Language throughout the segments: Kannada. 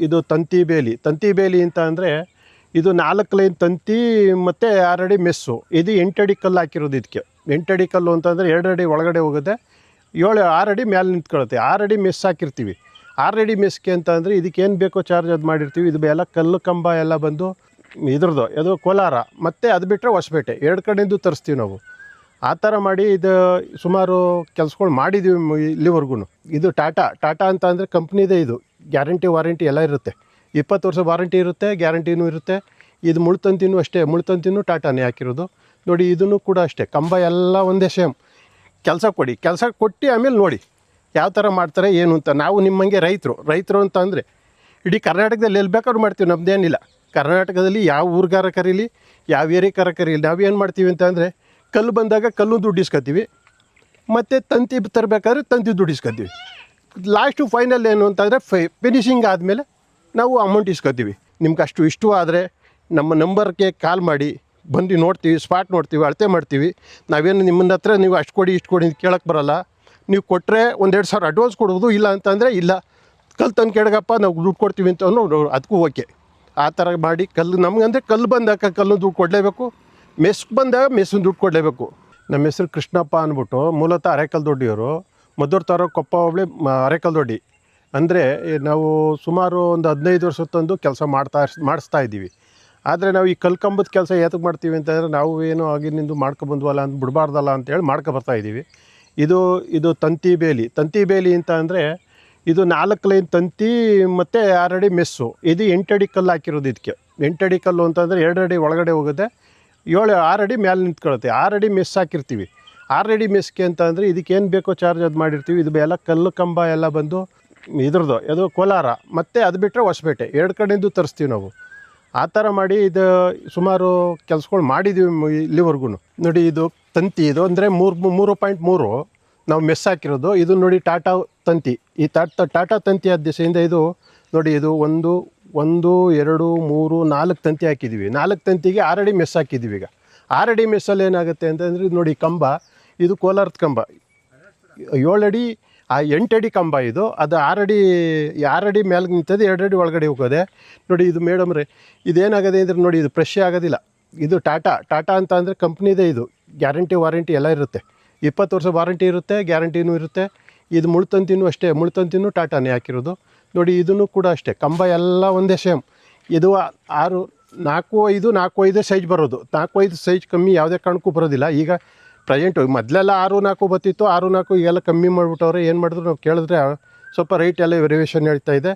ಇದು ತಂತಿ ಬೇಲಿ ಅಂತ ಅಂದರೆ ಇದು 4 ಲೈನ್ ತಂತಿ ಮತ್ತು 6 ಅಡಿ ಮೆಸ್ಸು. ಇದು 8 ಅಡಿ ಕಲ್ಲು ಹಾಕಿರೋದು. ಇದಕ್ಕೆ 8 ಅಡಿ ಕಲ್ಲು ಅಂತಂದರೆ 2 ಅಡಿ ಒಳಗಡೆ ಹೋಗುತ್ತೆ, 6 ಅಡಿ ಮೇಲೆ ನಿಂತ್ಕೊಳ್ಳುತ್ತೆ. 6 ಅಡಿ ಮೆಸ್ ಹಾಕಿರ್ತೀವಿ. 6 ಅಡಿ ಮೆಸ್ಗೆ ಅಂತ ಅಂದರೆ ಇದಕ್ಕೇನು ಬೇಕೋ ಚಾರ್ಜ್ ಅದು ಮಾಡಿರ್ತೀವಿ. ಇದು ಎಲ್ಲ ಕಲ್ಲು ಕಂಬ ಎಲ್ಲ ಬಂದು ಇದ್ರದ್ದು ಅದು ಕೋಲಾರ, ಮತ್ತು ಅದು ಬಿಟ್ಟರೆ ಹೊಸಪೇಟೆ 2 ಕಡೆಯಿಂದ ತರಿಸ್ತೀವಿ ನಾವು. ಆ ಥರ ಮಾಡಿ ಇದು ಸುಮಾರು ಕೆಲಸಗಳು ಮಾಡಿದ್ದೀವಿ ಇಲ್ಲಿವರೆಗೂ. ಇದು ಟಾಟಾ ಅಂತ ಅಂದರೆ ಕಂಪ್ನಿದೇ. ಇದು ಗ್ಯಾರಂಟಿ ವಾರಂಟಿ ಎಲ್ಲ ಇರುತ್ತೆ. 20 ವರ್ಷ ವಾರಂಟಿ ಇರುತ್ತೆ, ಗ್ಯಾರಂಟಿನೂ ಇರುತ್ತೆ. ಇದು ಮುಳ್ತಂತಿನೂ ಅಷ್ಟೇ, ಮುಳ್ತಂತಿನೂ ಟಾಟಾನೇ ಹಾಕಿರೋದು. ನೋಡಿ ಇದನ್ನು ಕೂಡ ಅಷ್ಟೇ, ಕಂಬ ಎಲ್ಲ ಒಂದೇ ಸೇಮ್. ಕೆಲಸ ಕೊಟ್ಟು ಆಮೇಲೆ ನೋಡಿ ಯಾವ ಥರ ಮಾಡ್ತಾರೆ ಏನು ಅಂತ. ನಾವು ನಿಮ್ಮಂಗೆ ರೈತರು ಅಂತ ಅಂದರೆ ಇಡೀ ಕರ್ನಾಟಕದಲ್ಲಿ ಎಲ್ಲಿ ಬೇಕಾದ್ರೂ ಮಾಡ್ತೀವಿ, ನಮ್ಮದೇನಿಲ್ಲ. ಕರ್ನಾಟಕದಲ್ಲಿ ಯಾವ ಊರುಗಾರ ಕರೀಲಿ, ಯಾವ ಏರಿಯಾಕಾರ ಕರೀಲಿ, ನಾವೇನು ಮಾಡ್ತೀವಿ ಅಂತ ಅಂದರೆ ಕಲ್ಲು ಬಂದಾಗ ಕಲ್ಲು ದುಡ್ಡು ಇಸ್ಕೊತೀವಿ, ಮತ್ತು ತಂತಿ ತರಬೇಕಾದ್ರೆ ತಂತಿ ದುಡ್ಡು ಇಸ್ಕೊತೀವಿ. ಲಾಸ್ಟು ಫೈನಲ್ ಏನು ಅಂತಂದರೆ ಫಿನಿಷಿಂಗ್ ಆದಮೇಲೆ ನಾವು ಅಮೌಂಟ್ ಇಸ್ಕೊತೀವಿ. ನಿಮ್ಗೆ ಇಷ್ಟು ಆದರೆ ನಮ್ಮ ನಂಬರ್ಗೆ ಕಾಲ್ ಮಾಡಿ, ಬಂದು ನೋಡ್ತೀವಿ, ಸ್ಪಾಟ್ ನೋಡ್ತೀವಿ, ಅಳತೆ ಮಾಡ್ತೀವಿ. ನಾವೇನು ನಿಮ್ಮನ್ನ ಹತ್ರ ನೀವು ಅಷ್ಟು ಕೊಡಿ ಇಷ್ಟು ಕೊಡಿ ಅಂತ ಕೇಳೋಕ್ಕೆ ಬರೋಲ್ಲ. ನೀವು ಕೊಟ್ಟರೆ 1-2 ಸಾವಿರ ಅಡ್ವಾನ್ಸ್ ಕೊಡ್ಬೋದು, ಇಲ್ಲ ಅಂತಂದರೆ ಇಲ್ಲ ಕಲ್ಲು ತಂದು ಕೆಳಗಪ್ಪ ನಾವು ದುಡ್ಡು ಕೊಡ್ತೀವಿ ಅಂತ ಅದಕ್ಕೂ ಓಕೆ. ಆ ಥರ ಮಾಡಿ ಕಲ್ಲು ನಮಗಂದರೆ ಕಲ್ಲು ಬಂದಾಗ ಕಲ್ಲು ದುಡ್ಡು ಕೊಡಲೇಬೇಕು, ಮೆಸ್ಗೆ ಬಂದಾಗ ಮೆಸ್ಸಿನ ದುಡ್ಡು ಕೊಡಲೇಬೇಕು. ನಮ್ಮ ಹೆಸರು ಕೃಷ್ಣಪ್ಪ ಅಂದ್ಬಿಟ್ಟು, ಮೂಲತಃ ಅರೇಕಲ್ ದೊಡ್ಡಿಯವರು, ಮದ್ದೂರು ತಾಲೂಕು ಕೊಪ್ಪ ಹೋಬಳಿ ಅರೇಕಲ್ ದೊಡ್ಡಿ. ಅಂದರೆ ನಾವು ಸುಮಾರು ಒಂದು 15 ವರ್ಷ ತಂದು ಕೆಲಸ ಮಾಡಿಸ್ತಾ ಇದ್ದೀವಿ. ಆದರೆ ನಾವು ಈ ಕಲ್ಕಂಬದ ಕೆಲಸ ಏತಕ್ಕೆ ಮಾಡ್ತೀವಿ ಅಂತಂದರೆ ನಾವು ಏನು ಆಗಿನಿಂದ ಮಾಡ್ಕೊಬಂದ್ವಲ್ಲ ಅಂತ ಬಿಡಬಾರ್ದಲ್ಲ ಅಂತೇಳಿ ಮಾಡ್ಕೊಬರ್ತಾಯಿದ್ದೀವಿ. ಇದು ತಂತಿ ಬೇಲಿ ಅಂತ ಅಂದರೆ ಇದು 4 ಲೈನ್ ತಂತಿ ಮತ್ತು 6 ಅಡಿ ಮೆಸ್ಸು. ಇದು 8 ಅಡಿ ಕಲ್ಲು ಹಾಕಿರೋದು. ಇದಕ್ಕೆ 8 ಅಡಿ ಕಲ್ಲು ಅಂತಂದರೆ 2 ಅಡಿ ಒಳಗಡೆ ಹೋಗುತ್ತೆ, 6 ಅಡಿ ಮೇಲೆ ನಿಂತ್ಕೊಳ್ಳುತ್ತೆ. 6 ಅಡಿ ಮೆಸ್ ಹಾಕಿರ್ತೀವಿ. 6 ಅಡಿ ಮೆಸ್ಗೆ ಅಂತ ಅಂದರೆ ಇದಕ್ಕೇನು ಬೇಕೋ ಚಾರ್ಜ್ ಅದು ಮಾಡಿರ್ತೀವಿ. ಇದು ಎಲ್ಲ ಕಲ್ಲು ಕಂಬ ಎಲ್ಲ ಬಂದು ಇದ್ರದ್ದು ಅದು ಕೋಲಾರ, ಮತ್ತು ಅದು ಬಿಟ್ಟರೆ ಹೊಸಪೇಟೆ 2 ಕಡೆಯಿಂದ ತರಿಸ್ತೀವಿ ನಾವು. ಆ ಥರ ಮಾಡಿ ಇದು ಸುಮಾರು ಕೆಲಸಗಳು ಮಾಡಿದ್ದೀವಿ ಇಲ್ಲಿವರೆಗೂ. ನೋಡಿ ಇದು ತಂತಿ, ಇದು ಅಂದರೆ 3.3 ನಾವು ಮೆಸ್ ಹಾಕಿರೋದು. ಇದು ನೋಡಿ ಟಾಟಾ ತಂತಿ. ಈ ಟಾಟಾ ತಂತಿ ಆದ ದಿಸೆಯಿಂದ ಇದು ನೋಡಿ, ಇದು 1 2 3 4 ತಂತಿ ಹಾಕಿದ್ದೀವಿ. 4 ತಂತಿಗೆ 6 ಅಡಿ ಮೆಸ್ ಹಾಕಿದ್ದೀವಿ. ಈಗ 6 ಅಡಿ ಮೆಸ್ಸಲ್ಲಿ ಏನಾಗುತ್ತೆ ಅಂತಂದರೆ ನೋಡಿ ಕಂಬ, ಇದು ಕೋಲಾರದ ಕಂಬ 7 ಅಡಿ, 8 ಅಡಿ ಕಂಬ ಇದು. ಅದು 6 ಅಡಿ ಮೇಲೆ ನಿಂತದ್ದು, 2 ಅಡಿ ಒಳಗಡೆ ಹೋಗೋದೆ. ನೋಡಿ ಇದು ಮೇಡಮ್ರೆ, ಇದೇನಾಗದೆ ಅಂದರೆ ನೋಡಿ ಇದು ಫ್ರೆಶ್ ಆಗೋದಿಲ್ಲ. ಇದು ಟಾಟಾ ಅಂತ ಅಂದರೆ ಕಂಪ್ನಿದೇ. ಇದು ಗ್ಯಾರಂಟಿ ವಾರಂಟಿ ಎಲ್ಲ ಇರುತ್ತೆ. 20 ವರ್ಷ ವಾರಂಟಿ ಇರುತ್ತೆ, ಗ್ಯಾರಂಟಿನೂ ಇರುತ್ತೆ. ಇದು ಮುಳ್ತಂತಿನೂ ಅಷ್ಟೇ, ಮುಳ್ತಂತಿನೂ ಟಾಟಾನೇ ಹಾಕಿರೋದು. ನೋಡಿ ಇದನ್ನು ಕೂಡ ಅಷ್ಟೇ, ಕಂಬ ಎಲ್ಲ ಒಂದೇ ಸೇಮ್. ಇದು 4-5 ಸೈಜ್ ಬರೋದು. 4-5 ಸೈಜ್ ಕಮ್ಮಿ ಯಾವುದೇ ಕಾರಣಕ್ಕೂ ಬರೋದಿಲ್ಲ. ಈಗ ಪ್ರೆಸೆಂಟು ಮೊದಲೆಲ್ಲ 6-4 ಬರ್ತಿತ್ತು, 6-4 ಈಗೆಲ್ಲ ಕಮ್ಮಿ ಮಾಡಿಬಿಟ್ಟವ್ರೆ. ಏನು ಮಾಡಿದ್ರು ನಾವು ಕೇಳಿದ್ರೆ ಸ್ವಲ್ಪ ರೇಟ್ ಎಲ್ಲ ವೇರಿಯೇಷನ್ ಹೇಳ್ತಾ ಇದೆ.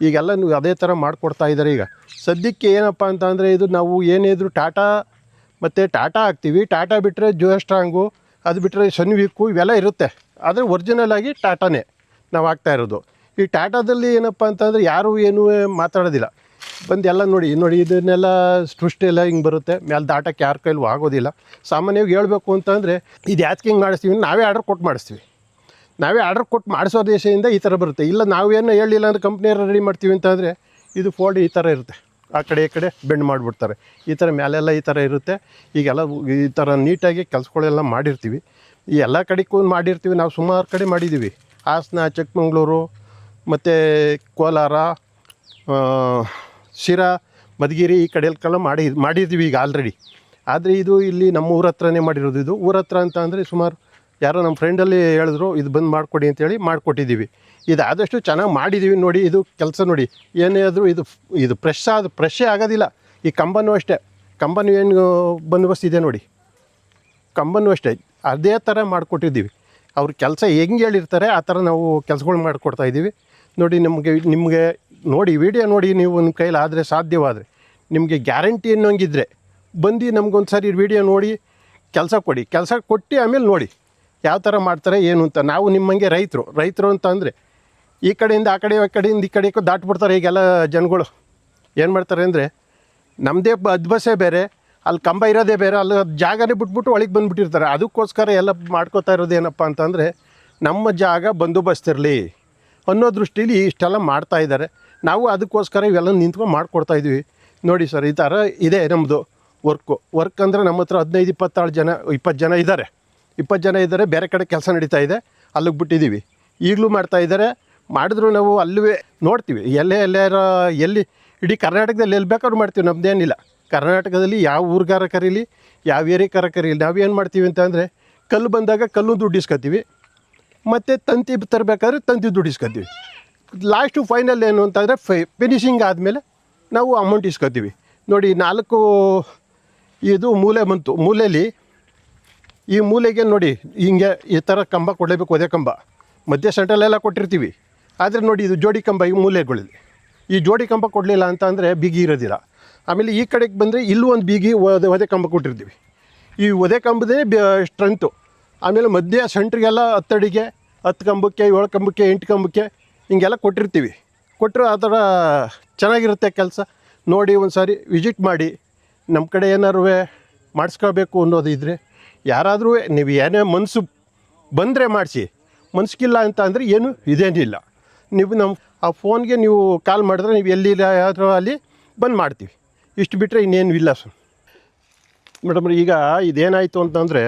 ಈಗೆಲ್ಲ ನೀವು ಅದೇ ಥರ ಮಾಡಿಕೊಡ್ತಾ ಇದ್ದಾರೆ. ಈಗ ಸದ್ಯಕ್ಕೆ ಏನಪ್ಪ ಅಂತ ಅಂದರೆ ಇದು ನಾವು ಏನೇ ಇದ್ದರೂ ಟಾಟಾ ಹಾಕ್ತೀವಿ. ಟಾಟಾ ಬಿಟ್ಟರೆ ಜೋ ಸ್ಟ್ರಾಂಗು, ಅದು ಬಿಟ್ಟರೆ ಸನ್ವೀಕು ಇವೆಲ್ಲ ಇರುತ್ತೆ. ಆದರೆ ಒರಿಜಿನಲ್ ಆಗಿ ಟಾಟಾನೇ ನಾವು ಹಾಕ್ತಾ ಇರೋದು. ಈ ಟಾಟಾದಲ್ಲಿ ಏನಪ್ಪ ಅಂತಂದರೆ ಯಾರೂ ಏನೂ ಮಾತಾಡೋದಿಲ್ಲ. ಬಂದು ಎಲ್ಲ ನೋಡಿ ಇದನ್ನೆಲ್ಲ ಸೃಷ್ಟಿಯೆಲ್ಲ ಹಿಂಗೆ ಬರುತ್ತೆ. ಮೇಲೆ ದಾಟಕ್ಕೆ ಯಾರ ಕೈಲೂ ಆಗೋದಿಲ್ಲ. ಸಾಮಾನ್ಯವಾಗಿ ಹೇಳ್ಬೇಕು ಅಂತಂದರೆ ಇದು ಯಾಕೆ ಹಿಂಗೆ ಮಾಡಿಸ್ತೀವಿ, ನಾವೇ ಆರ್ಡ್ರ್ ಕೊಟ್ಟು ಮಾಡಿಸ್ತೀವಿ. ನಾವೇ ಆರ್ಡ್ರ್ ಕೊಟ್ಟು ಮಾಡಿಸೋ ದೇಶದಿಂದ ಈ ಥರ ಬರುತ್ತೆ. ಇಲ್ಲ ನಾವೇನು ಹೇಳಿಲ್ಲ ಅಂದರೆ ಕಂಪ್ನಿಯವ್ರು ರೆಡಿ ಮಾಡ್ತೀವಿ ಅಂತಂದರೆ ಇದು ಫೋಲ್ಡ್ ಈ ಥರ ಇರುತ್ತೆ. ಆ ಕಡೆ ಈ ಕಡೆ ಬೆಂಡ್ ಮಾಡಿಬಿಡ್ತಾರೆ. ಈ ಥರ ಮೇಲೆಲ್ಲ ಈ ಥರ ಇರುತ್ತೆ. ಈಗೆಲ್ಲ ಈ ಥರ ನೀಟಾಗಿ ಕೆಲಸಗಳೆಲ್ಲ ಮಾಡಿರ್ತೀವಿ. ಈ ಎಲ್ಲ ಕಡೆಗೂ ಮಾಡಿರ್ತೀವಿ. ನಾವು ಸುಮಾರು ಕಡೆ ಮಾಡಿದ್ದೀವಿ. ಹಾಸನ, ಚಿಕ್ಕಮಂಗ್ಳೂರು, ಮತ್ತು ಕೋಲಾರ, ಶಿರಾ, ಮಧುಗಿರಿ ಈ ಕಡೆಯಲ್ಲೆಲ್ಲ ಮಾಡಿದ್ದೀವಿ ಈಗ ಆಲ್ರೆಡಿ. ಆದರೆ ಇದು ಇಲ್ಲಿ ನಮ್ಮ ಊರ ಹತ್ರನೇ ಮಾಡಿರೋದು. ಇದು ಊರ ಹತ್ರ ಅಂತ ಅಂದರೆ ಸುಮಾರು ಯಾರೋ ನಮ್ಮ ಫ್ರೆಂಡಲ್ಲಿ ಹೇಳಿದ್ರು ಇದು ಬಂದು ಮಾಡಿಕೊಡಿ ಅಂತೇಳಿ ಮಾಡಿಕೊಟ್ಟಿದ್ದೀವಿ. ಇದು ಆದಷ್ಟು ಚೆನ್ನಾಗಿ ಮಾಡಿದ್ದೀವಿ. ನೋಡಿ ಇದು ಕೆಲಸ ನೋಡಿ, ಏನೇ ಆದರೂ ಇದು ಫ್ರೆಶ್ಶೇ ಆಗೋದಿಲ್ಲ. ಈ ಕಂಬನೂ ಅಷ್ಟೇ, ಕಂಬನೂ ಏನು ಬಂದೋಬಸ್ತಿದೆ ನೋಡಿ, ಕಂಬನೂ ಅಷ್ಟೇ ಅದೇ ಥರ ಮಾಡಿಕೊಟ್ಟಿದ್ದೀವಿ. ಅವ್ರ ಕೆಲಸ ಹೆಂಗೆ ಹೇಳಿರ್ತಾರೆ ಆ ಥರ ನಾವು ಕೆಲಸಗಳು ಮಾಡಿಕೊಡ್ತಾಯಿದ್ದೀವಿ. ನೋಡಿ ನಿಮಗೆ ನೋಡಿ ವಿಡಿಯೋ ನೋಡಿ, ನೀವು ನಿಮ್ಮ ಕೈಲಿ ಆದರೆ ಸಾಧ್ಯವಾದರೆ ನಿಮಗೆ ಗ್ಯಾರಂಟಿ ಅನ್ನೋಂಗಿದ್ರೆ ಬಂದು ನಮಗೊಂದು ಸಾರಿ ವಿಡಿಯೋ ನೋಡಿ ಕೆಲಸ ಕೊಟ್ಟು ಆಮೇಲೆ ನೋಡಿ ಯಾವ ಥರ ಮಾಡ್ತಾರೆ ಏನು ಅಂತ. ನಾವು ನಿಮ್ಮಂಗೆ ರೈತರು ಅಂತ ಅಂದರೆ ಈ ಕಡೆಯಿಂದ ಆ ಕಡೆಯಿಂದ ಈ ಕಡೆಗೂ ದಾಟ್ಬಿಡ್ತಾರೆ. ಈಗೆಲ್ಲ ಜನಗಳು ಏನು ಮಾಡ್ತಾರೆ ಅಂದರೆ ನಮ್ಮದೇ ಬಸ್ಸೇ ಬೇರೆ, ಅಲ್ಲಿ ಕಂಬ ಇರೋದೇ ಬೇರೆ, ಅಲ್ಲಿ ಜಾಗನೇ ಬಿಟ್ಬಿಟ್ಟು ಒಳಗೆ ಬಂದುಬಿಟ್ಟಿರ್ತಾರೆ. ಅದಕ್ಕೋಸ್ಕರ ಎಲ್ಲ ಮಾಡ್ಕೋತಾ ಇರೋದು ಏನಪ್ಪ ಅಂತಂದರೆ ನಮ್ಮ ಜಾಗ ಬಂದೋಬಸ್ತಿರಲಿ ಅನ್ನೋ ದೃಷ್ಟಿಲಿ ಇಷ್ಟೆಲ್ಲ ಮಾಡ್ತಾಯಿದ್ದಾರೆ. ನಾವು ಅದಕ್ಕೋಸ್ಕರ ಇವೆಲ್ಲ ನಿಂತ್ಕೊಂಡು ಮಾಡಿಕೊಡ್ತಾಯಿದ್ವಿ. ನೋಡಿ ಸರ್, ಈ ಥರ ಇದೆ ನಮ್ಮದು ವರ್ಕ್ ಅಂದರೆ ನಮ್ಮ ಹತ್ರ 15-20 ಜನ ಇದ್ದಾರೆ. 20 ಜನ ಇದ್ದಾರೆ. ಬೇರೆ ಕಡೆ ಕೆಲಸ ನಡೀತಾ ಇದೆ, ಅಲ್ಲಿಗೆ ಬಿಟ್ಟಿದ್ದೀವಿ. ಈಗಲೂ ಮಾಡ್ತಾಯಿದ್ದಾರೆ, ಮಾಡಿದ್ರು ನಾವು ಅಲ್ಲವೇ ನೋಡ್ತೀವಿ ಎಲ್ಲಿ ಇಡೀ ಕರ್ನಾಟಕದಲ್ಲಿ ಎಲ್ಲಿ ಬೇಕಾದ್ರೂ ಮಾಡ್ತೀವಿ, ನಮ್ಮದೇನಿಲ್ಲ. ಕರ್ನಾಟಕದಲ್ಲಿ ಯಾವ ಊರುಗಾರ ಕರೀಲಿ, ಯಾವ ಏರಿಯಾಕಾರ ಕರೀಲಿ, ನಾವೇನು ಮಾಡ್ತೀವಿ ಅಂತ ಅಂದರೆ ಕಲ್ಲು ಬಂದಾಗ ಕಲ್ಲು ದುಡ್ಡು ಇಸ್ಕೊತೀವಿ, ಮತ್ತು ತಂತಿ ತರಬೇಕಾದ್ರೆ ತಂತಿ ದುಡ್ಡು ಇಸ್ಕೊತೀವಿ. ಲಾಸ್ಟು ಫೈನಲ್ ಏನು ಅಂತಂದರೆ ಫಿನಿಷಿಂಗ್ ಆದಮೇಲೆ ನಾವು ಅಮೌಂಟ್ ಇಸ್ಕೊತೀವಿ. ನೋಡಿ 4 ಇದು ಮೂಲೆ ಬಂತು. ಮೂಲೆಯಲ್ಲಿ ಈ ಮೂಲೆಗೆ ನೋಡಿ ಹಿಂಗೆ ಈ ಥರ ಕಂಬ ಕೊಡಲೇಬೇಕು, ಒದೆ ಕಂಬ ಮಧ್ಯ ಸೆಂಟ್ರಲ್ಲೆಲ್ಲ ಕೊಟ್ಟಿರ್ತೀವಿ. ಆದರೆ ನೋಡಿ ಇದು ಜೋಡಿ ಕಂಬ ಈ ಮೂಲೆಗಳಲ್ಲಿ ಈ ಜೋಡಿ ಕಂಬ ಕೊಡಲಿಲ್ಲ ಅಂತ ಅಂದರೆ ಬಿಗಿ ಇರೋದಿಲ್ಲ. ಆಮೇಲೆ ಈ ಕಡೆಗೆ ಬಂದರೆ ಇಲ್ಲೂ ಒಂದು ಬಿಗಿ ಒದೆ ಕಂಬ ಕೊಟ್ಟಿರ್ತೀವಿ. ಈ ಒದೆ ಕಂಬದೇ ಸ್ಟ್ರೆಂತು. ಆಮೇಲೆ ಮಧ್ಯ ಸೆಂಟ್ರಿಗೆಲ್ಲ 10 ಅಡಿಗೆ 10 ಕಂಬಕ್ಕೆ 7 ಕಂಬಕ್ಕೆ 8 ಕಂಬಕ್ಕೆ ಹಿಂಗೆಲ್ಲ ಕೊಟ್ಟಿರ್ತೀವಿ. ಕೊಟ್ಟರು ಆ ಥರ ಚೆನ್ನಾಗಿರುತ್ತೆ ಕೆಲಸ. ನೋಡಿ ಒಂದು ಸಾರಿ ವಿಸಿಟ್ ಮಾಡಿ. ನಮ್ಮ ಕಡೆ ಏನಾದ್ರು ಮಾಡಿಸ್ಕೋಬೇಕು ಅನ್ನೋದಿದ್ದರೆ ಯಾರಾದರೂ ನೀವು ಏನೇ ಮನಸ್ಸು ಬಂದರೆ ಮಾಡಿಸಿ, ಮನಸ್ಸಿಗಿಲ್ಲ ಅಂತ ಅಂದರೆ ಏನು ಇದೇನಿಲ್ಲ. ನೀವು ನಮ್ಮ ಆ ಫೋನ್ಗೆ ನೀವು ಕಾಲ್ ಮಾಡಿದ್ರೆ ನೀವು ಎಲ್ಲಿಲ್ಲ ಯಾವ್ದು ಅಲ್ಲಿ ಬಂದು ಮಾಡ್ತೀವಿ. ಇಷ್ಟು ಬಿಟ್ಟರೆ ಇನ್ನೇನು ಇಲ್ಲ ಸರ್. ಮೇಡಮ್ ಈಗ ಇದೇನಾಯಿತು ಅಂತಂದರೆ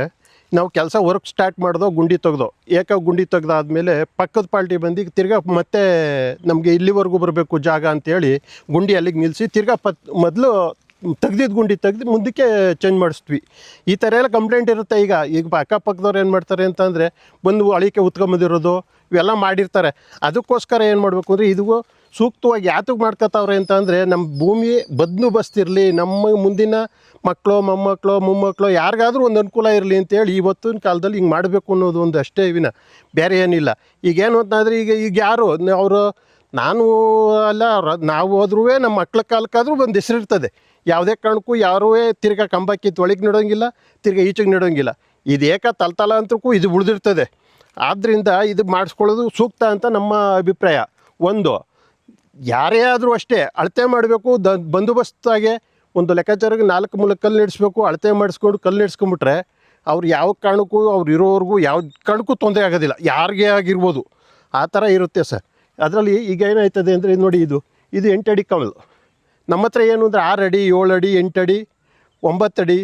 ನಾವು ಕೆಲಸ ವರ್ಕ್ ಸ್ಟಾರ್ಟ್ ಮಾಡಿದೋ ಗುಂಡಿ ತೆಗ್ದೋ ಗುಂಡಿ ತೆಗ್ದಾದ್ಮೇಲೆ ಪಕ್ಕದ ಪಾರ್ಟಿ ಬಂದು ತಿರ್ಗಾ ಮತ್ತೆ ನಮಗೆ ಇಲ್ಲಿವರೆಗೂ ಬರಬೇಕು ಜಾಗ ಅಂತೇಳಿ ಗುಂಡಿ ಅಲ್ಲಿಗೆ ನಿಲ್ಲಿಸಿ ತಿರ್ಗಾ ಮೊದಲು ತೆಗ್ದಿದ್ದು ಗುಂಡಿ ತೆಗ್ದು ಮುಂದಕ್ಕೆ ಚೇಂಜ್ ಮಾಡಿಸ್ತೀವಿ. ಈ ಥರ ಎಲ್ಲ ಕಂಪ್ಲೇಂಟ್ ಇರುತ್ತೆ. ಈಗ ಅಕ್ಕಪಕ್ಕದವ್ರು ಏನು ಮಾಡ್ತಾರೆ ಅಂತಂದರೆ ಬಂದು ಅಳಿಕೆ ಉತ್ಕೊಂಬಂದಿರೋದು ಇವೆಲ್ಲ ಮಾಡಿರ್ತಾರೆ. ಅದಕ್ಕೋಸ್ಕರ ಏನು ಮಾಡಬೇಕು ಅಂದರೆ ಇದು ಸೂಕ್ತವಾಗಿ ಯಾತಕ್ಕೆ ಮಾಡ್ಕೊತಾವ್ರೆ ಅಂತ ಅಂದರೆ ನಮ್ಮ ಭೂಮಿ ಬಸ್ತಿರಲಿ, ನಮ್ಮ ಮುಂದಿನ ಮಕ್ಕಳು ಮೊಮ್ಮಕ್ಕಳು ಯಾರಿಗಾದ್ರೂ ಒಂದು ಅನುಕೂಲ ಇರಲಿ ಅಂತೇಳಿ ಇವತ್ತಿನ ಕಾಲದಲ್ಲಿ ಹಿಂಗೆ ಮಾಡಬೇಕು ಅನ್ನೋದು ಒಂದು ಅಷ್ಟೇ ವಿನ ಬೇರೆ ಏನಿಲ್ಲ. ಈಗೇನು ಅಂತಂದರೆ ಈಗ ಯಾರು ಅವರು ನಾನು ಅಲ್ಲ ನಾವು ಹೋದ್ರೂ ನಮ್ಮ ಮಕ್ಳ ಕಾಲಕ್ಕಾದ್ರೂ ಒಂದು ಹೆಸರಿರ್ತದೆ. ಯಾವುದೇ ಕಾರಣಕ್ಕೂ ಯಾರೂ ತಿರ್ಗಾ ಕಂಬಕ್ಕಿತ್ತು ಒಳಗೆ ನೆಡೋಂಗಿಲ್ಲ, ತಿರ್ಗಾ ಈಚೆಗೆ ನೆಡೋಂಗಿಲ್ಲ. ಇದು ತಲತಲ ಅಂತಕ್ಕೂ ಇದು ಉಳಿದಿರ್ತದೆ. ಆದ್ದರಿಂದ ಇದು ಮಾಡಿಸ್ಕೊಳ್ಳೋದು ಸೂಕ್ತ ಅಂತ ನಮ್ಮ ಅಭಿಪ್ರಾಯ. ಒಂದು ಯಾರೇ ಆದರೂ ಅಷ್ಟೇ ಅಳತೆ ಮಾಡಬೇಕು. ಬಂದೋಬಸ್ತಾಗೆ ಒಂದು ಲೆಕ್ಕಾಚಾರಕ್ಕೆ 4 ಮೂಲ ಕಲ್ಲು ನಡೆಸ್ಬೇಕು. ಅಳತೆ ಮಾಡಿಸ್ಕೊಂಡು ಕಲ್ಲು ನಡೆಸ್ಕೊಂಬಿಟ್ರೆ ಅವ್ರು ಯಾವ ಕಾರಣಕ್ಕೂ ಅವ್ರು ಇರೋವರೆಗೂ ಯಾವ ಕಾರಣಕ್ಕೂ ತೊಂದರೆ ಆಗೋದಿಲ್ಲ, ಯಾರಿಗೇ ಆಗಿರ್ಬೋದು. ಆ ಥರ ಇರುತ್ತೆ ಸರ್. ಅದರಲ್ಲಿ ಈಗ ಏನಾಯ್ತದೆ ಅಂದರೆ ನೋಡಿ ಇದು 8 ಅಡಿ ಕಲ್ಲು. ನಮ್ಮ ಹತ್ರ ಏನು ಅಂದರೆ 6 ಅಡಿ 7 ಅಡಿ 8 ಅಡಿ 9 ಅಡಿ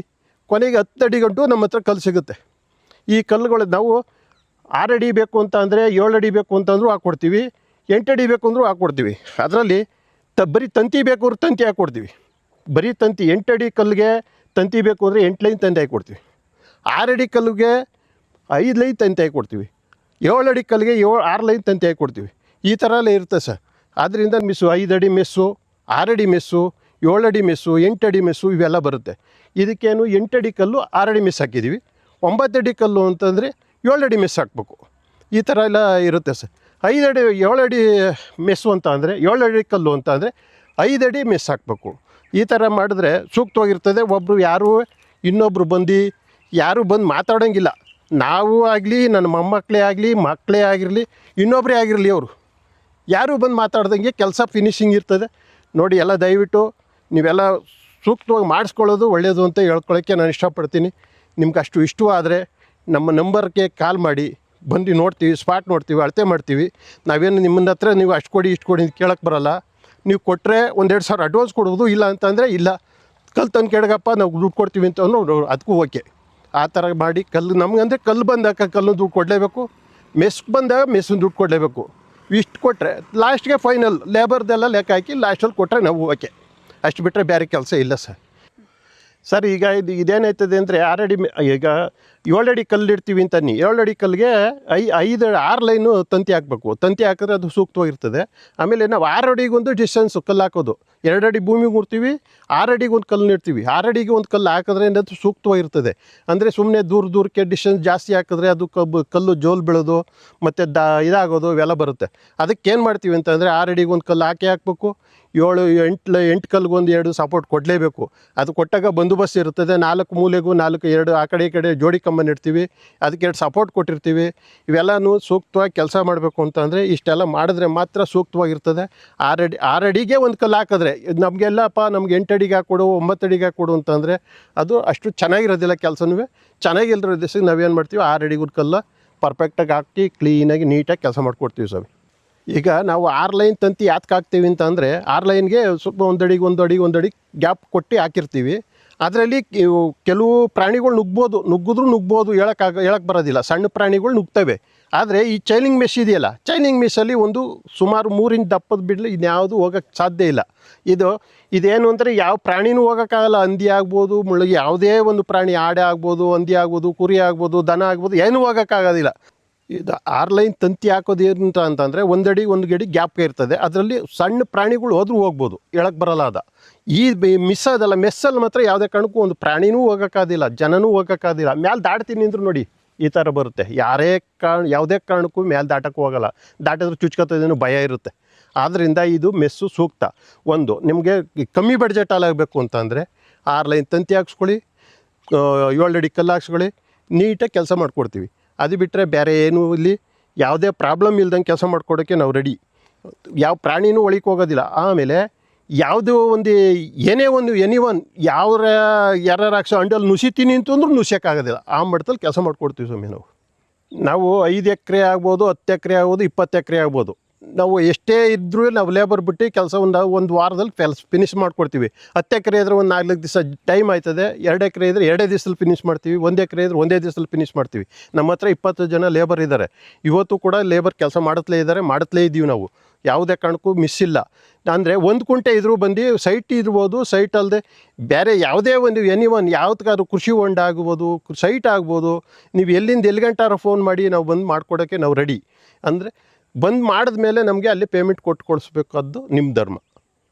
ಕೊನೆಗೆ 10 ಅಡಿ ಗಂಟು ನಮ್ಮ ಹತ್ರ ಕಲ್ಲು ಸಿಗುತ್ತೆ. ಈ ಕಲ್ಲುಗಳು ನಾವು 6 ಅಡಿ ಬೇಕು ಅಂತ ಅಂದರೆ 7 ಅಡಿ ಬೇಕು ಅಂತಂದ್ರೂ ಹಾಕ್ಕೊಡ್ತೀವಿ, 8 ಅಡಿ ಬೇಕು ಅಂದರೂ ಹಾಕ್ಕೊಡ್ತೀವಿ. ಅದರಲ್ಲಿ ಬರೀ ತಂತಿ ಬೇಕು ಅಂದ್ರೆ ತಂತಿ ಹಾಕ್ಕೊಡ್ತೀವಿ. ಬರೀ ತಂತಿ 8 ಅಡಿ ಕಲ್ಲಿಗೆ ತಂತಿ ಬೇಕು ಅಂದರೆ 8 ಲೈನ್ ತಂತಿ ಹಾಕ್ಕೊಡ್ತೀವಿ. 6 ಅಡಿ ಕಲ್ಲಿಗೆ 5 ಲೈನ್ ತಂತಿ ಹಾಕ್ಕೊಡ್ತೀವಿ. 7 ಅಡಿ ಕಲ್ಲಿಗೆ 6 ಲೈನ್ ತಂತಿ ಹಾಕ್ಕೊಡ್ತೀವಿ. ಈ ಥರ ಎಲ್ಲ ಇರುತ್ತೆ ಸರ್. ಆದ್ದರಿಂದ 5 ಅಡಿ ಮೆಸ್ಸು, 6 ಅಡಿ ಮೆಸ್ಸು, 7 ಅಡಿ ಮೆಸ್ಸು, 8 ಅಡಿ ಮೆಸ್ಸು ಇವೆಲ್ಲ ಬರುತ್ತೆ. ಇದಕ್ಕೇನು 8 ಅಡಿ ಕಲ್ಲು 6 ಅಡಿ ಮೆಸ್ ಹಾಕಿದ್ದೀವಿ. 9 ಅಡಿ ಕಲ್ಲು ಅಂತಂದರೆ 7 ಅಡಿ ಮೆಸ್ ಹಾಕಬೇಕು. ಈ ಥರ ಎಲ್ಲ ಇರುತ್ತೆ ಸರ್. 5 ಅಡಿ 7 ಅಡಿ ಮೆಸ್ಸು ಅಂತ ಅಂದರೆ 7 ಅಡಿ ಕಲ್ಲು ಅಂತ ಅಂದರೆ 5 ಅಡಿ ಮೆಸ್ ಹಾಕಬೇಕು. ಈ ಥರ ಮಾಡಿದ್ರೆ ಸೂಕ್ತವಾಗಿರ್ತದೆ. ಒಬ್ಬರು ಯಾರೂ ಇನ್ನೊಬ್ಬರು ಯಾರೂ ಬಂದು ಮಾತಾಡೋಂಗಿಲ್ಲ. ನಾವು ಆಗಲಿ ನನ್ನ ಮೊಮ್ಮಕ್ಕಳೇ ಆಗಲಿ ಮಕ್ಕಳೇ ಆಗಿರಲಿ ಇನ್ನೊಬ್ಬರೇ ಆಗಿರಲಿ ಅವರು ಯಾರೂ ಬಂದು ಮಾತಾಡ್ದಂಗೆ ಕೆಲಸ ಫಿನಿಷಿಂಗ್ ಇರ್ತದೆ. ನೋಡಿ ಎಲ್ಲ ದಯವಿಟ್ಟು ನೀವೆಲ್ಲ ಸೂಕ್ತವಾಗಿ ಮಾಡಿಸ್ಕೊಳ್ಳೋದು ಒಳ್ಳೆಯದು ಅಂತ ಹೇಳ್ಕೊಳ್ಳೋಕ್ಕೆ ನಾನು ಇಷ್ಟಪಡ್ತೀನಿ. ನಿಮ್ಗೆ ಅಷ್ಟು ಇಷ್ಟವಾದರೆ ನಮ್ಮ ನಂಬರ್ಗೆ ಕಾಲ್ ಮಾಡಿ ಬಂದು ನೋಡ್ತೀವಿ, ಸ್ಪಾಟ್ ನೋಡ್ತೀವಿ, ಅಳತೆ ಮಾಡ್ತೀವಿ. ನಾವೇನು ನಿಮ್ಮನ್ನ ಹತ್ರ ನೀವು ಅಷ್ಟು ಕೊಡಿ ಇಷ್ಟು ಕೊಡಿ ಅಂತ ಕೇಳೋಕ್ಕೆ ಬರೋಲ್ಲ. ನೀವು ಕೊಟ್ಟರೆ 1-2 ಸಾವಿರ ಅಡ್ವಾನ್ಸ್ ಕೊಡ್ಬೋದು. ಇಲ್ಲ ಅಂತಂದರೆ ಇಲ್ಲ ಕಲ್ಲು ತಂದು ಕೆಳಗಪ್ಪ ನಾವು ದುಡ್ಡು ಕೊಡ್ತೀವಿ ಅಂತ ಅದಕ್ಕೂ ಓಕೆ. ಆ ಥರ ಮಾಡಿ ಕಲ್ಲು ನಮಗಂದರೆ ಕಲ್ಲು ಬಂದಾಗ ಕಲ್ಲು ದುಡ್ಡು ಕೊಡಲೇಬೇಕು, ಮೆಸ್ಗೆ ಬಂದಾಗ ಮೆಸ್ಸಿನ ದುಡ್ಡು ಕೊಡಲೇಬೇಕು. ಇಷ್ಟು ಕೊಟ್ಟರೆ ಲಾಸ್ಟ್ಗೆ ಫೈನಲ್ ಲೇಬರ್ದೆಲ್ಲ ಲೆಕ್ಕ ಹಾಕಿ ಲಾಸ್ಟಲ್ಲಿ ಕೊಟ್ಟರೆ ನಾವು ಓಕೆ. ಅಷ್ಟು ಬಿಟ್ಟರೆ ಬೇರೆ ಕೆಲಸ ಇಲ್ಲ ಸರ್. ಈಗ ಇದೇನಾಯ್ತದೆ ಅಂದರೆ 6 ಅಡಿ ಈಗ 7 ಅಡಿ ಕಲ್ಲು ಇಡ್ತೀವಿ ಅಂತನ್ನಿ. 7 ಅಡಿ ಕಲ್ಲಿಗೆ 6 ಲೈನು ತಂತಿ ಹಾಕಬೇಕು. ತಂತಿ ಹಾಕಿದ್ರೆ ಅದು ಸೂಕ್ತವಾಗಿರ್ತದೆ. ಆಮೇಲೆ ನಾವು 6 ಅಡಿಗೊಂದು ಡಿಸ್ಟೆನ್ಸು ಕಲ್ಲು ಹಾಕೋದು. 2 ಅಡಿ ಭೂಮಿಗೆ ಮುಡ್ತೀವಿ, 6 ಅಡಿಗೆ ಒಂದು ಕಲ್ಲು ಇಡ್ತೀವಿ. 6 ಅಡಿಗೆ ಒಂದು ಕಲ್ಲು ಹಾಕಿದ್ರೆ ಅದು ಸೂಕ್ತವಾಗಿರ್ತದೆ. ಅಂದರೆ ಸುಮ್ಮನೆ ದೂರಕ್ಕೆ ಡಿಸ್ಟೆನ್ಸ್ ಜಾಸ್ತಿ ಹಾಕಿದ್ರೆ ಅದು ಕಲ್ಲು ಜೋಲು ಬೀಳೋದು ಮತ್ತು ಇದಾಗೋದು ಇವೆಲ್ಲ ಬರುತ್ತೆ. ಅದಕ್ಕೇನು ಮಾಡ್ತೀವಿ ಅಂತಂದರೆ 6 ಅಡಿಗೆ ಒಂದು ಕಲ್ಲು ಹಾಕಬೇಕು. 8 ಕಲ್ಗೊಂದು 2 ಸಪೋರ್ಟ್ ಕೊಡಲೇಬೇಕು. ಅದು ಕೊಟ್ಟಾಗ ಬಂದೋಬಸ್ತ್ ಇರ್ತದೆ. 4 ಮೂಲೆಗೂ 2 ಆ ಕಡೆ ಈ ಕಡೆ ಜೋಡಿ ಕಂಬ ಇಡ್ತೀವಿ. ಅದಕ್ಕೆ 2 ಸಪೋರ್ಟ್ ಕೊಟ್ಟಿರ್ತೀವಿ. ಇವೆಲ್ಲನೂ ಸೂಕ್ತವಾಗಿ ಕೆಲಸ ಮಾಡಬೇಕು ಅಂತಂದರೆ ಇಷ್ಟೆಲ್ಲ ಮಾಡಿದ್ರೆ ಮಾತ್ರ ಸೂಕ್ತವಾಗಿರ್ತದೆ. 6 ಅಡಿಗೆ ಒಂದು ಕಲ್ಲು ಹಾಕಿದ್ರೆ ನಮಗೆಲ್ಲಪ್ಪ ನಮ್ಗೆ 8 ಅಡಿಗೆ ಹಾಕ್ಕೊಡು 9 ಅಡಿಗೆ ಹಾಕ್ಕೊಡು ಅಂತಂದರೆ ಅದು ಅಷ್ಟು ಚೆನ್ನಾಗಿರೋದಿಲ್ಲ. ಕೆಲಸನೂ ಚೆನ್ನಾಗಿಲ್ಲರ ದಿವಸಕ್ಕೆ ನಾವೇನು ಮಾಡ್ತೀವಿ 6 ಅಡಿಗೆ ಒಂದು ಕಲ್ಲು ಪರ್ಫೆಕ್ಟಾಗಿ ಹಾಕಿ ಕ್ಲೀನಾಗಿ ನೀಟಾಗಿ ಕೆಲಸ ಮಾಡಿಕೊಡ್ತೀವಿ ಸರ್. ಈಗ ನಾವು 6 ಲೈನ್ ತಂತಿ ಯಾತಕ್ಕೆ ಹಾಕ್ತೀವಿ ಅಂತ ಅಂದರೆ 6 ಲೈನ್ಗೆ ಸ್ವಲ್ಪ 1 ಅಡಿ ಗ್ಯಾಪ್ ಕೊಟ್ಟು ಹಾಕಿರ್ತೀವಿ. ಅದರಲ್ಲಿ ಕೆಲವು ಪ್ರಾಣಿಗಳು ನುಗ್ಗಿದ್ರೂ ನುಗ್ಬೋದು, ಹೇಳಕ್ಕೆ ಬರೋದಿಲ್ಲ. ಸಣ್ಣ ಪ್ರಾಣಿಗಳು ನುಗ್ತವೆ. ಆದರೆ ಈ ಚೈನಿಂಗ್ ಮೆಶ್ ಇದೆಯಲ್ಲ, ಚೈನಿಂಗ್ ಮೆಸ್ಸಲ್ಲಿ ಒಂದು ಸುಮಾರು 3 ಇಂಚ್ ದಪ್ಪದ ಬಿಡಲಿ ಇನ್ಯಾವುದು ಹೋಗೋಕ್ಕೆ ಸಾಧ್ಯ ಇಲ್ಲ. ಇದೇನು ಅಂದರೆ ಯಾವ ಪ್ರಾಣಿನೂ ಹೋಗೋಕ್ಕಾಗಲ್ಲ. ಹಂದಿ ಆಗ್ಬೋದು, ಮುಳ್ಳು, ಯಾವುದೇ ಒಂದು ಪ್ರಾಣಿ, ಆಡೆ ಆಗ್ಬೋದು, ಹಂದಿ ಆಗ್ಬೋದು, ಕುರಿ ಆಗ್ಬೋದು, ದನ ಆಗ್ಬೋದು, ಏನೂ ಹೋಗೋಕ್ಕಾಗೋದಿಲ್ಲ. ಇದು 6 ಲೈನ್ ತಂತಿ ಹಾಕೋದು ಏನಂತ ಅಂತಂದರೆ 1 ಅಡಿ 1 ಗಡಿ ಗ್ಯಾಪ್ ಇರ್ತದೆ. ಅದರಲ್ಲಿ ಸಣ್ಣ ಪ್ರಾಣಿಗಳು ಹೋದ್ರೂ ಹೋಗ್ಬೋದು, ಹೇಳಕ್ಕೆ ಬರಲ್ಲ. ಈ ಮಿಸ್ ಅದಲ್ಲ, ಮೆಸ್ಸಲ್ಲಿ ಮಾತ್ರ ಯಾವುದೇ ಕಾರಣಕ್ಕೂ ಒಂದು ಪ್ರಾಣಿನೂ ಹೋಗೋಕ್ಕಾಗೋದಿಲ್ಲ, ಜನನೂ ಹೋಗೋಕ್ಕಾಗೋದಿಲ್ಲ. ಮ್ಯಾಲೆ ದಾಟ್ತೀನಿ ಅಂದರೂ ನೋಡಿ ಈ ಥರ ಬರುತ್ತೆ. ಯಾವುದೇ ಕಾರಣಕ್ಕೂ ಮೇಲೆ ದಾಟಕ್ಕೆ ಹೋಗಲ್ಲ. ದಾಟಿದ್ರೆ ಚುಚ್ಕೋತದೇನೋ ಭಯ ಇರುತ್ತೆ. ಆದ್ದರಿಂದ ಇದು ಮೆಸ್ಸು ಸೂಕ್ತ. ನಿಮಗೆ ಕಮ್ಮಿ ಬಡ್ಜೆಟಲ್ಲಿ ಆಗಬೇಕು ಅಂತಂದರೆ 6 ಲೈನ್ ತಂತಿ ಹಾಕ್ಸ್ಕೊಳ್ಳಿ, 7 ಅಡಿ ಕಲ್ಲು ಹಾಕ್ಸ್ಕೊಳ್ಳಿ, ನೀಟಾಗಿ ಕೆಲಸ ಮಾಡಿಕೊಡ್ತೀವಿ. ಅದು ಬಿಟ್ಟರೆ ಬೇರೆ ಏನೂ ಇಲ್ಲಿ ಯಾವುದೇ ಪ್ರಾಬ್ಲಮ್ ಇಲ್ದಂಗೆ ಕೆಲಸ ಮಾಡಿಕೊಡೋಕ್ಕೆ ನಾವು ರೆಡಿ. ಯಾವ ಪ್ರಾಣಿನೂ ಒಳಕ್ಕೆ ಹೋಗೋದಿಲ್ಲ. ಆಮೇಲೆ ಯಾವುದೋ ಒಂದು ಎನಿವನ್ ಯಾರು ಹಾಕ್ಸೋ ಅಂಡಲ್ಲಿ ನುಸಿತೀನಿ ಅಂತಂದ್ರೂ ನುಸಿಯೋಕ್ಕಾಗೋದಿಲ್ಲ. ಆ ಮಟ್ಟದಲ್ಲಿ ಕೆಲಸ ಮಾಡಿಕೊಡ್ತೀವಿ ಸ್ವಾಮಿ. ನಾವು 5 ಎಕರೆ ಆಗ್ಬೋದು, 10 ಎಕರೆ ಆಗ್ಬೋದು, 20 ಎಕರೆ ಆಗ್ಬೋದು. ನಾವು ಎಷ್ಟೇ ಇದ್ದರೂ ನಾವು ಲೇಬರ್ ಬಿಟ್ಟು ಕೆಲಸವನ್ನು ಒಂದು ವಾರದಲ್ಲಿ ಫಿನಿಷ್ ಮಾಡಿಕೊಡ್ತೀವಿ. 10 ಎಕರೆ ಇದ್ದರೆ ಒಂದು 4 ದಿವಸ ಟೈಮ್ ಆಯ್ತದೆ. 2 ಎಕರೆ ಇದ್ದರೆ 2 ದಿವಸದಲ್ಲಿ ಫಿನಿಷ್ ಮಾಡ್ತೀವಿ. 1 ಎಕರೆ ಇದ್ದರೆ 1 ದಿವಸದಲ್ಲಿ ಫಿನಿಷ್ ಮಾಡ್ತೀವಿ. ನಮ್ಮ ಹತ್ರ 20 ಜನ ಲೇಬರ್ ಇದ್ದಾರೆ. ಇವತ್ತು ಕೂಡ ಲೇಬರ್ ಕೆಲಸ ಮಾಡುತ್ತಲೇ ಇದ್ದೀವಿ ನಾವು. ಯಾವುದೇ ಕಾರಣಕ್ಕೂ ಮಿಸ್ ಇಲ್ಲ. ಅಂದರೆ 1 ಕುಂಟೆ ಇದ್ರೂ ಬಂದು ಸೈಟ್ ಇರ್ಬೋದು, ಸೈಟ್ ಅಲ್ಲದೆ ಬೇರೆ ಯಾವುದೇ ಒಂದು ಯಾವ್ದಕ್ಕಾದ್ರೂ ಕೃಷಿ ಹೊಂಡ ಆಗ್ಬೋದು, ಸೈಟ್ ಆಗ್ಬೋದು, ನೀವು ಎಲ್ಲಿಂದ ಎಲ್ಲಿ ಗಂಟಾರ ಫೋನ್ ಮಾಡಿ ನಾವು ಬಂದು ಮಾಡ್ಕೊಡೋಕ್ಕೆ ನಾವು ರೆಡಿ. ಅಂದರೆ ಬಂದು ಮಾಡಿದ್ಮೇಲೆ ನಮಗೆ ಅಲ್ಲಿ ಪೇಮೆಂಟ್ ಕೊಟ್ಟು ಕಳಿಸ್ಬೇಕಾದ್ದು ನಿಮ್ಮ ಧರ್ಮ.